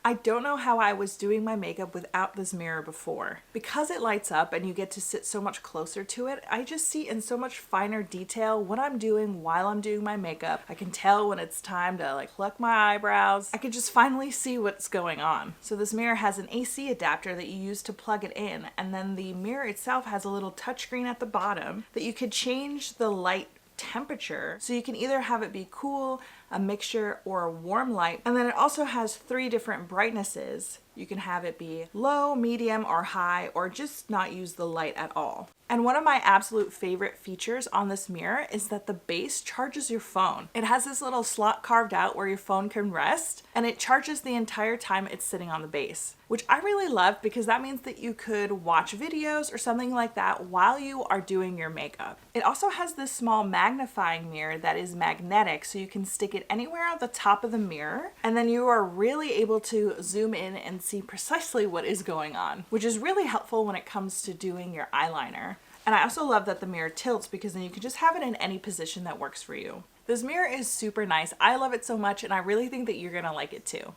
I don't know how I was doing my makeup without this mirror before. Because it lights up and you get to sit so much closer to it, I just see in so much finer detail what I'm doing while I'm doing my makeup. I can tell when it's time to like pluck my eyebrows. I can just finally see what's going on. So this mirror has an AC adapter that you use to plug it in, and then the mirror itself has a little touchscreen at the bottom that you could change the light temperature, so you can either have it be cool, a mixture, or a warm light. And then it also has 3 different brightnesses. You can have it be low, medium, or high, or just not use the light at all. And one of my absolute favorite features on this mirror is that the base charges your phone. It has this little slot carved out where your phone can rest, and it charges the entire time it's sitting on the base, which I really love because that means that you could watch videos or something like that while you are doing your makeup. It also has this small magnifying mirror that is magnetic, so you can stick it anywhere on the top of the mirror, and then you are really able to zoom in and see precisely what is going on, which is really helpful when it comes to doing your eyeliner. And I also love that the mirror tilts because then you can just have it in any position that works for you. This mirror is super nice. I love it so much, and I really think that you're gonna like it too.